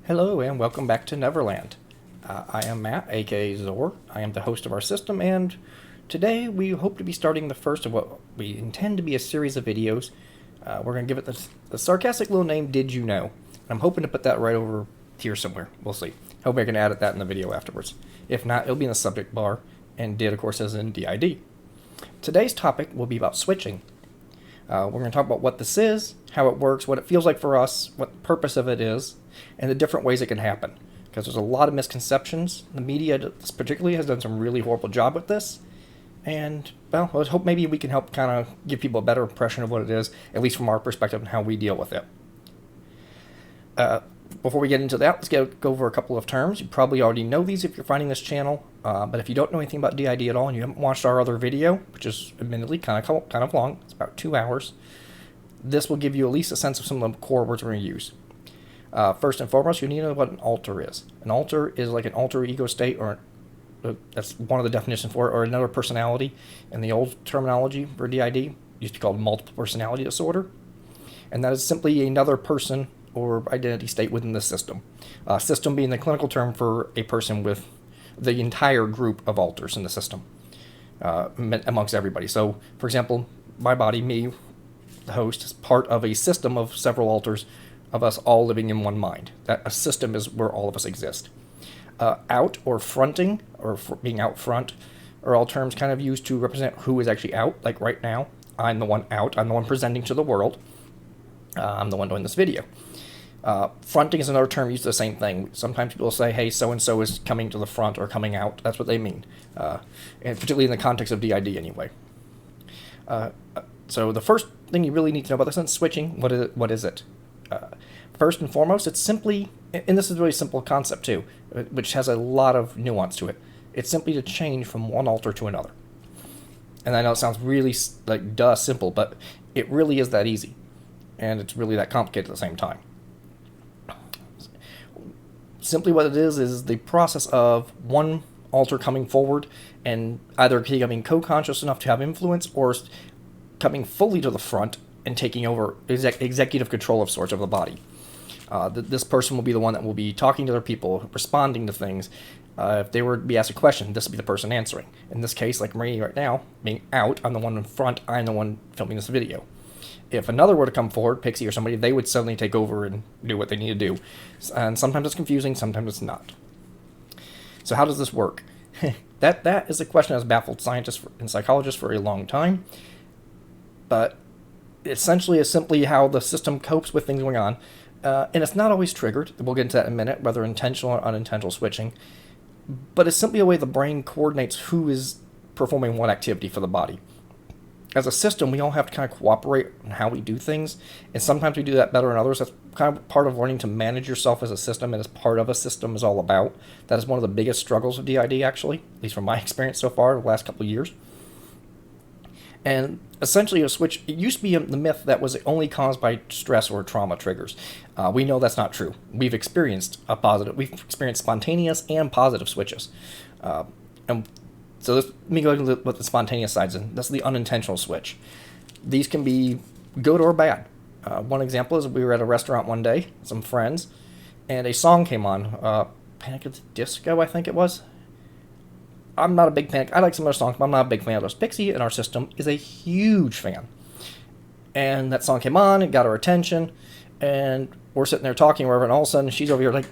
Hello and welcome back to Neverland. I am Matt, aka Zor. I am the host of our system, and today we hope to be starting the first of what we intend to be a series of videos. We're going to give it the sarcastic little name, Did You Know? And I'm hoping to put that right over here somewhere. We'll see. Hope I can add that in the video afterwards. If not, it'll be in the subject bar, and did, of course, as in D.I.D. Today's topic will be about switching. We're going to talk about what this is, how it works, what it feels like for us, what the purpose of it is, and the different ways it can happen. Because there's a lot of misconceptions. The media, particularly, has done some really horrible job with this. And, well, I hope maybe we can help kind of give people a better impression of what it is, at least from our perspective and how we deal with it. Before we get into that, let's go over a couple of terms. You probably already know these if you're finding this channel, but if you don't know anything about D.I.D. at all and you haven't watched our other video, which is admittedly kind of long, it's about 2 hours, this will give you at least a sense of some of the core words we're going to use. First and foremost, you need to know what an alter is. An alter is like an alter ego state, or that's one of the definitions for it, or another personality. In the old terminology for D.I.D., used to be called multiple personality disorder, and that is simply another person or identity state within the system. System being the clinical term for a person with the entire group of alters in the system, amongst everybody. So, for example, my body, me, the host, is part of a system of several alters of us all living in one mind. That a system is where all of us exist. Out or fronting, or being out front, are all terms kind of used to represent who is actually out. Like right now, I'm the one out. I'm the one presenting to the world. I'm the one doing this video. Fronting is another term used for the same thing. Sometimes people say, hey, so-and-so is coming to the front or coming out. That's what they mean. And particularly in the context of D.I.D. anyway. So the first thing you really need to know about this is switching. What is it? First and foremost, it's simply, and this is a really simple concept too, which has a lot of nuance to it. It's simply to change from one alter to another. And I know it sounds really simple, but it really is that easy. And it's really that complicated at the same time. Simply what it is the process of one alter coming forward and either becoming co-conscious enough to have influence or coming fully to the front and taking over executive control of sorts of the body. This person will be the one that will be talking to other people, responding to things. If they were to be asked a question, this will be the person answering. In this case, like me right now, being out, I'm the one in front, I'm the one filming this video. If another were to come forward, Pixie or somebody, they would suddenly take over and do what they need to do. And sometimes it's confusing, sometimes it's not. So how does this work? That is a question that has baffled scientists and psychologists for a long time. But essentially is simply how the system copes with things going on. And it's not always triggered. We'll get into that in a minute, whether intentional or unintentional switching. But it's simply a way the brain coordinates who is performing what activity for the body. As a system, we all have to kind of cooperate on how we do things, and sometimes we do that better than others. That's kind of part of learning to manage yourself as a system, and as part of a system is all about. That is one of the biggest struggles of D.I.D. actually, at least from my experience so far the last couple of years. And essentially a switch, it used to be the myth that was only caused by stress or trauma triggers. We know that's not true. We've experienced spontaneous and positive switches. And so let me go into what the spontaneous sides is. That's the unintentional switch. These can be good or bad. One example is we were at a restaurant one day, some friends, and a song came on. Panic at the Disco, I think it was. I'm not a big fan. I like some of those songs, but I'm not a big fan of those. Pixie in our system is a huge fan. And that song came on, it got her attention, and we're sitting there talking, wherever, and all of a sudden she's over here like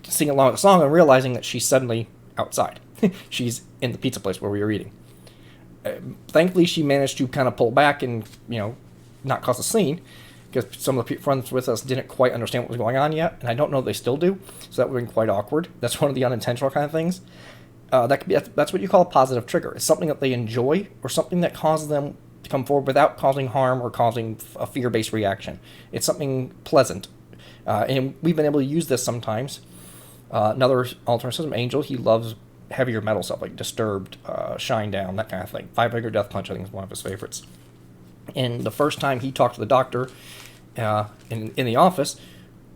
singing along with the song and realizing that she's suddenly outside. She's in the pizza place where we were eating. Thankfully, she managed to kind of pull back and, not cause a scene, because some of the friends with us didn't quite understand what was going on yet, and I don't know if they still do, so that would have been quite awkward. That's one of the unintentional kind of things. That's what you call a positive trigger. It's something that they enjoy or something that causes them to come forward without causing harm or causing a fear-based reaction. It's something pleasant. And we've been able to use this sometimes. Another alternate system, Angel, he loves heavier metal stuff like Disturbed, Shinedown, that kind of thing. Five Finger Death Punch, I think, is one of his favorites. And the first time he talked to the doctor in the office,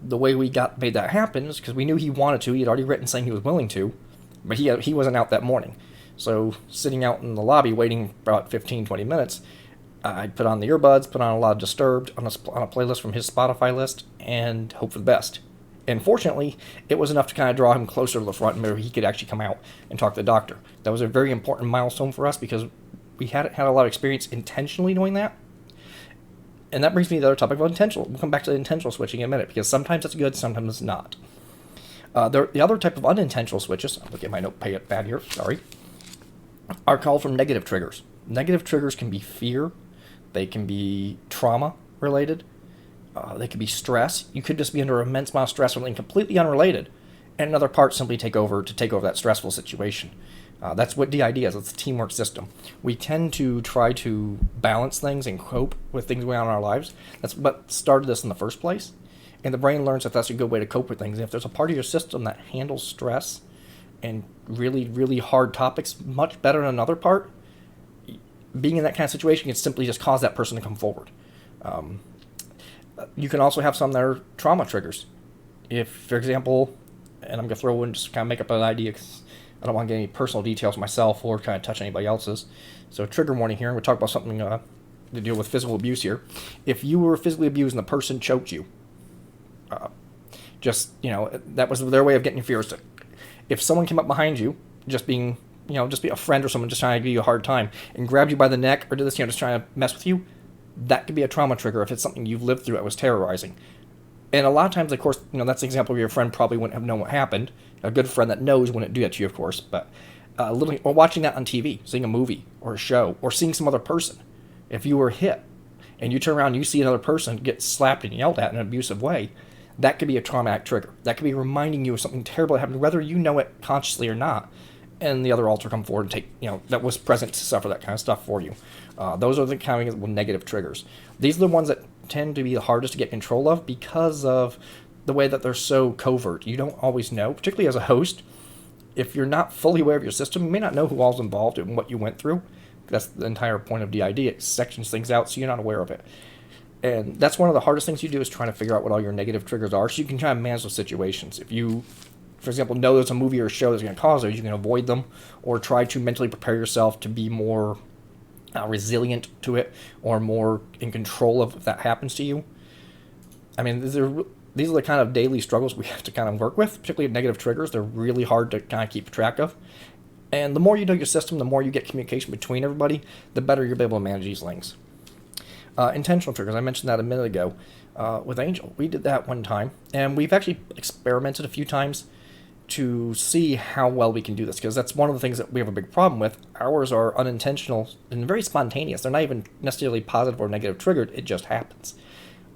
the way we made that happen is because we knew he wanted to. He had already written saying he was willing to. But he wasn't out that morning. So sitting out in the lobby waiting for about 15, 20 minutes, I put on the earbuds, put on a lot of Disturbed on a playlist from his Spotify list, and hope for the best. And fortunately, it was enough to kind of draw him closer to the front and maybe he could actually come out and talk to the doctor. That was a very important milestone for us because we hadn't had a lot of experience intentionally doing that. And that brings me to the other topic of intentional. We'll come back to the intentional switching in a minute because sometimes it's good, sometimes it's not. The other type of unintentional switches, I'll look at my notepad here, sorry, are called from negative triggers. Negative triggers can be fear, they can be trauma related, they could be stress. You could just be under an immense amount of stress, something completely unrelated, and another part simply take over that stressful situation. That's what D.I.D is. It's a teamwork system. We tend to try to balance things and cope with things going on in our lives. That's what started this in the first place. And the brain learns that that's a good way to cope with things. And if there's a part of your system that handles stress and really, really hard topics much better than another part, being in that kind of situation can simply just cause that person to come forward. You can also have some that are trauma triggers. If, for example, and I'm going to throw in just kind of make up an idea because I don't want to get any personal details myself or kind of touch anybody else's. So trigger warning here. We'll talk about something to deal with physical abuse here. If you were physically abused and the person choked you, that was their way of getting your fears. If someone came up behind you, just be a friend or someone just trying to give you a hard time and grabbed you by the neck or did this, just trying to mess with you, that could be a trauma trigger if it's something you've lived through that was terrorizing. And a lot of times, of course, that's an example where your friend probably wouldn't have known what happened. A good friend that knows wouldn't do that to you, of course. But or watching that on TV, seeing a movie or a show, or seeing some other person. If you were hit and you turn around and you see another person get slapped and yelled at in an abusive way, that could be a traumatic trigger. That could be reminding you of something terrible that happened, whether you know it consciously or not. And the other alter come forward and take, that was present to suffer that kind of stuff for you. Those are the kind of negative triggers. These are the ones that tend to be the hardest to get control of because of the way that they're so covert. You don't always know, particularly as a host. If you're not fully aware of your system, you may not know who all's involved and what you went through. That's the entire point of D.I.D. It sections things out so you're not aware of it. And that's one of the hardest things you do is trying to figure out what all your negative triggers are so you can try to manage those situations. If you, for example, know there's a movie or a show that's going to cause those, you can avoid them or try to mentally prepare yourself to be more resilient to it or more in control of if that happens to you. I mean, these are the kind of daily struggles we have to kind of work with, particularly negative triggers. They're really hard to kind of keep track of. And the more you know your system, the more you get communication between everybody, the better you'll be able to manage these things. Intentional triggers, I mentioned that a minute ago with Angel. We did that one time, and we've actually experimented a few times to see how well we can do this, because that's one of the things that we have a big problem with. Ours are unintentional and very spontaneous. They're not even necessarily positive or negative triggered. It just happens.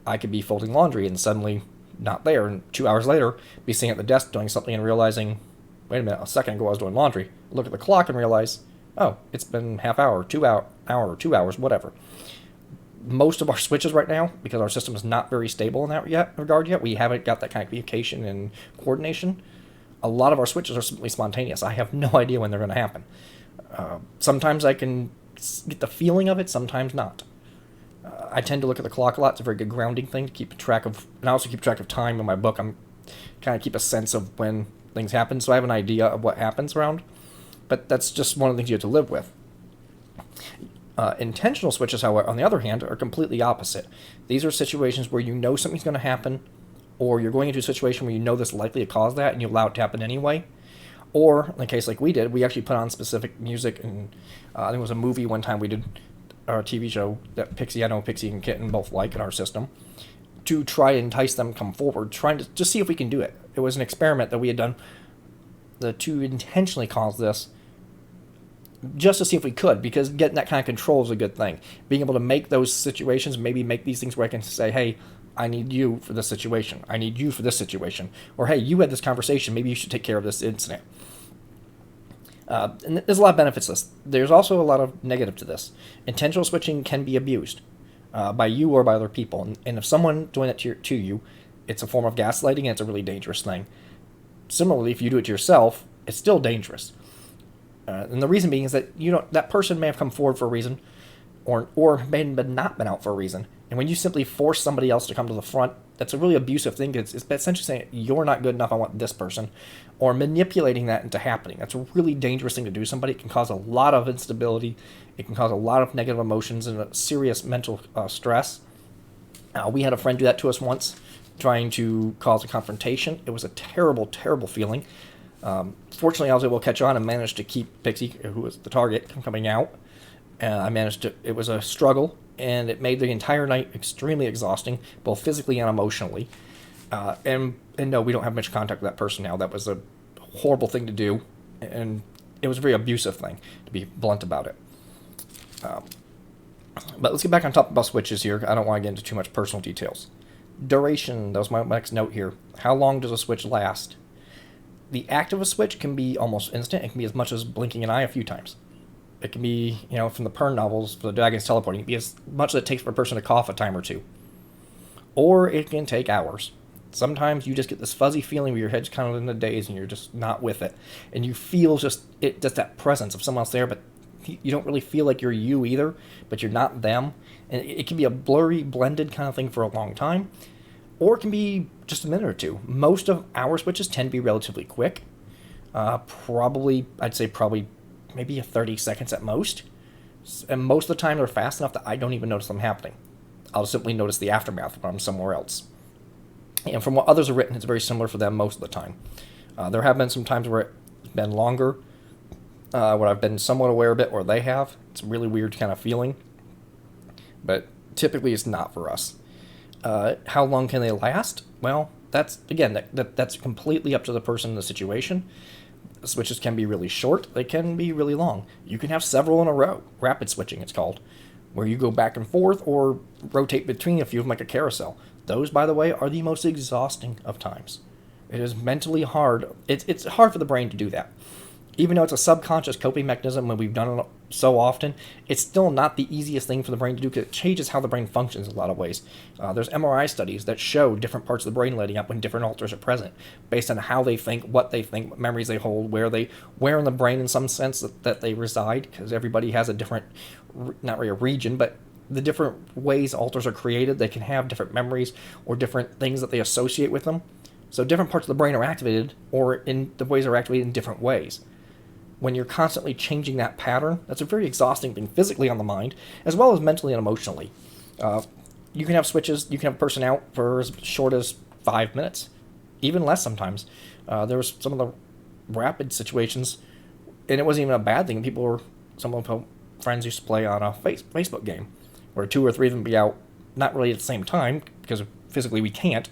I could be folding laundry and suddenly not there, and 2 hours later be sitting at the desk doing something and realizing, wait a minute, a second ago I was doing laundry. Look at the clock and realize, oh, it's been half hour, 2 hour, 2 hours, whatever. Most of our switches right now, because our system is not very stable in that regard yet, we haven't got that kind of communication and coordination. A lot of our switches are simply spontaneous. I have no idea when they're going to happen. Sometimes I can get the feeling of it, sometimes not. I tend to look at the clock a lot. It's a very good grounding thing to keep track of. And I also keep track of time in my book. I'm kind of keep a sense of when things happen, so I have an idea of what happens around. But that's just one of the things you have to live with. Intentional switches, however, on the other hand, are completely opposite. These are situations where you know something's going to happen, or you're going into a situation where you know this is likely to cause that, and you allow it to happen anyway. Or, in a case like we did, we actually put on specific music, and I think it was a movie one time we did, or a TV show that Pixie and Kitten both like in our system, to try to entice them to come forward, trying to just see if we can do it. It was an experiment that we had done to intentionally cause this, just to see if we could, because getting that kind of control is a good thing. Being able to make those situations, maybe make these things where I can say, hey, I need you for this situation. I need you for this situation. Or, hey, you had this conversation. Maybe you should take care of this incident. And there's a lot of benefits to this. There's also a lot of negative to this. Intentional switching can be abused by you or by other people. And if someone doing it to you, it's a form of gaslighting, and it's a really dangerous thing. Similarly, if you do it to yourself, it's still dangerous. And the reason being is that that person may have come forward for a reason, or may have not been out for a reason. And when you simply force somebody else to come to the front, that's a really abusive thing. It's essentially saying, you're not good enough, I want this person. Or manipulating that into happening. That's a really dangerous thing to do to somebody. It can cause a lot of instability. It can cause a lot of negative emotions and a serious mental stress. We had a friend do that to us once. trying to cause a confrontation. It was a terrible, terrible feeling. Fortunately, I was able to catch on and managed to keep Pixie, who was the target, from coming out. I managed to. It was a struggle, and it made the entire night extremely exhausting, both physically and emotionally. And no, we don't have much contact with that person now. That was a horrible thing to do, and it was a very abusive thing, to be blunt about it. But let's get back on top about switches here. I don't want to get into too much personal details. Duration, that was my next note here. How long does a switch last? The act of a switch can be almost instant. It can be as much as blinking an eye a few times. It can be, from the Pern novels, for the dragons teleporting, it can be as much as it takes for a person to cough a time or two. Or it can take hours. Sometimes you just get this fuzzy feeling where your head's kind of in a daze and you're just not with it. And you feel just that presence of someone else there, but you don't really feel like you're you either, but you're not them. And it can be a blurry, blended kind of thing for a long time. Or it can be just a minute or two. Most of our switches tend to be relatively quick. I'd say maybe 30 seconds at most. And most of the time they're fast enough that I don't even notice them happening. I'll simply notice the aftermath when I'm somewhere else. And from what others have written, it's very similar for them most of the time. There have been some times where it's been longer, where I've been somewhat aware of it, or they have. It's a really weird kind of feeling. But typically it's not for us. How long can they last? Well, that's completely up to the person and the situation. Switches can be really short. They can be really long. You can have several in a row. Rapid switching, it's called, where you go back and forth or rotate between a few of them like a carousel. Those, by the way, are the most exhausting of times. It is mentally hard. It's hard for the brain to do that. Even though it's a subconscious coping mechanism when we've done it so often, it's still not the easiest thing for the brain to do because it changes how the brain functions in a lot of ways. There's MRI studies that show different parts of the brain lighting up when different alters are present, based on how they think, what memories they hold, where in the brain in some sense that they reside, because everybody has a different, not really a region, but the different ways alters are created. They can have different memories or different things that they associate with them. So different parts of the brain are activated, or in the ways are activated in different ways. When you're constantly changing that pattern, that's a very exhausting thing physically on the mind, as well as mentally and emotionally. You can have switches, you can have a person out for as short as 5 minutes, even less sometimes. There was some of the rapid situations, and it wasn't even a bad thing. Some of my friends used to play on a Facebook game, where 2 or 3 of them would be out, not really at the same time, because physically we can't,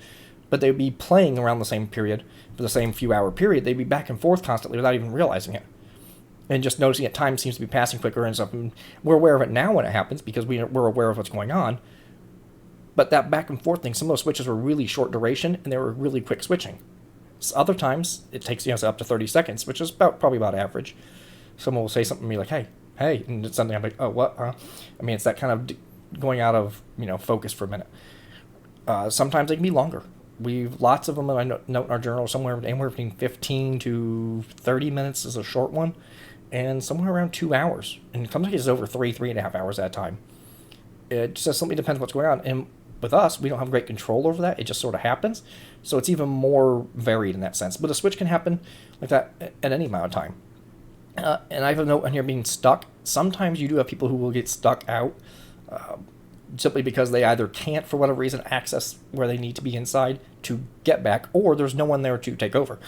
but they'd be playing around the same period, for the same few hour period. They'd be back and forth constantly without even realizing it. And just noticing that time seems to be passing quicker and stuff. And we're aware of it now when it happens because we're aware of what's going on. But that back and forth thing, some of those switches were really short duration and they were really quick switching. So other times it takes up to 30 seconds, which is probably about average. Someone will say something to me like, hey, and it's something I'm like, oh, what? It's that kind of going out of focus for a minute. Sometimes they can be longer. We've lots of them. I note in our journal anywhere between 15 to 30 minutes is a short one. And somewhere around 2 hours. And in some cases over 3.5 hours at a time. It just simply depends what's going on. And with us, we don't have great control over that. It just sort of happens. So it's even more varied in that sense. But a switch can happen like that at any amount of time. And I have a note on here being stuck. Sometimes you do have people who will get stuck out simply because they either can't, for whatever reason, access where they need to be inside to get back, or there's no one there to take over.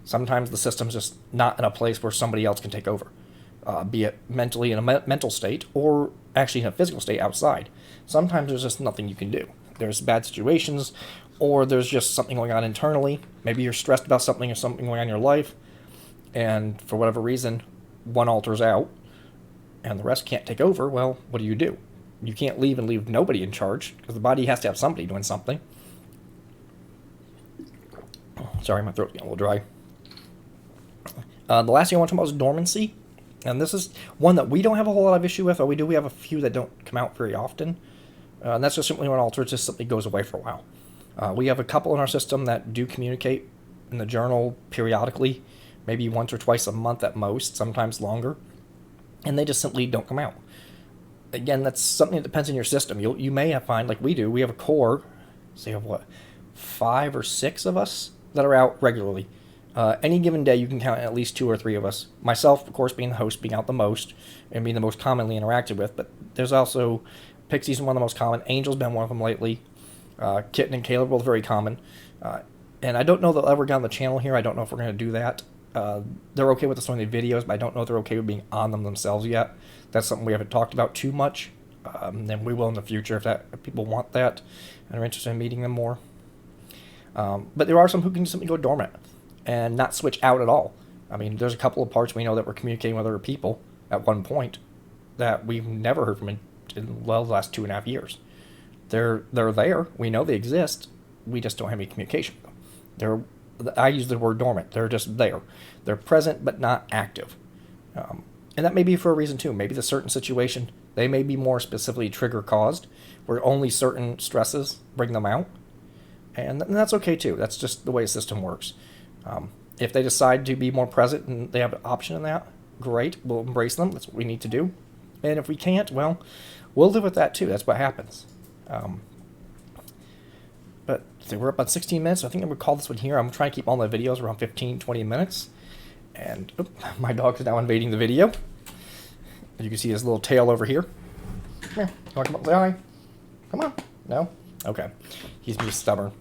Sometimes the system's just not in a place where somebody else can take over, be it mentally in a mental state or actually in a physical state outside. Sometimes there's just nothing you can do. There's bad situations, or there's just something going on internally. Maybe you're stressed about something or something going on in your life, and for whatever reason, one alters out, and the rest can't take over. Well, what do? You can't leave and leave nobody in charge, because the body has to have somebody doing something. Sorry, my throat's getting a little dry. The last thing I want to talk about is dormancy. And this is one that we don't have a whole lot of issue with, or we have a few that don't come out very often. And that's just simply when alter just simply goes away for a while. We have a couple in our system that do communicate in the journal periodically, maybe once or twice a month at most, sometimes longer. And they just simply don't come out. Again, that's something that depends on your system. You may find, like we do, we have a core, so you have 5 or 6 of us that are out regularly. Any given day, you can count at least 2 or 3 of us. Myself, of course, being the host, being out the most, and being the most commonly interacted with. But there's also Pixie's one of the most common. Angel's been one of them lately. Kitten and Caleb are both very common. And I don't know they'll ever get on the channel here. I don't know if we're going to do that. They're okay with us doing the videos, but I don't know if they're okay with being on them themselves yet. That's something we haven't talked about too much. And we will in the future if people want that and are interested in meeting them more. But there are some who can simply go dormant and not switch out at all. I mean, there's a couple of parts we know that we're communicating with other people at one point that we've never heard from in the last 2.5 years. They're there. We know they exist. We just don't have any communication with them. I use the word dormant. They're just there. They're present but not active. And that may be for a reason too. Maybe the certain situation, they may be more specifically trigger caused, where only certain stresses bring them out. And that's okay too. That's just the way the system works. If they decide to be more present and they have an option in that, great. We'll embrace them. That's what we need to do. And if we can't, well, we'll live with that too. That's what happens. But we're up on 16 minutes. So I think I'm going to call this one here. I'm trying to keep all my videos around 15, 20 minutes. And my dog is now invading the video. As you can see his little tail over here. Come here. You want to come up and say hi? Come on. No? Okay. He's just stubborn.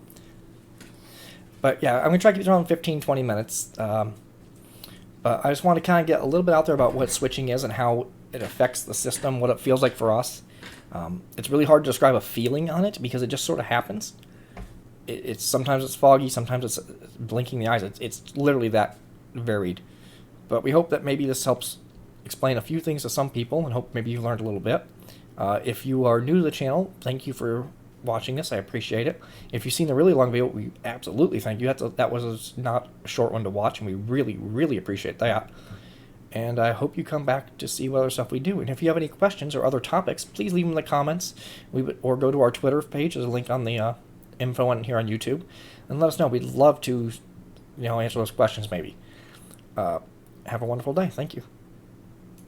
But yeah, I'm going to try to keep it around 15, 20 minutes. But I just want to kind of get a little bit out there about what switching is and how it affects the system, what it feels like for us. It's really hard to describe a feeling on it because it just sort of happens. It's sometimes it's foggy, sometimes it's blinking the eyes. It's literally that varied. But we hope that maybe this helps explain a few things to some people and hope maybe you learned a little bit. If you are new to the channel, thank you for watching this. I appreciate it. If you've seen the really long video, we absolutely thank you. That was not a short one to watch, and we really, really appreciate that. And I hope you come back to see what other stuff we do. And if you have any questions or other topics, please leave them in the comments. Or go to our Twitter page. There's a link on the info on here on YouTube. And let us know. We'd love to answer those questions maybe. Have a wonderful day. Thank you.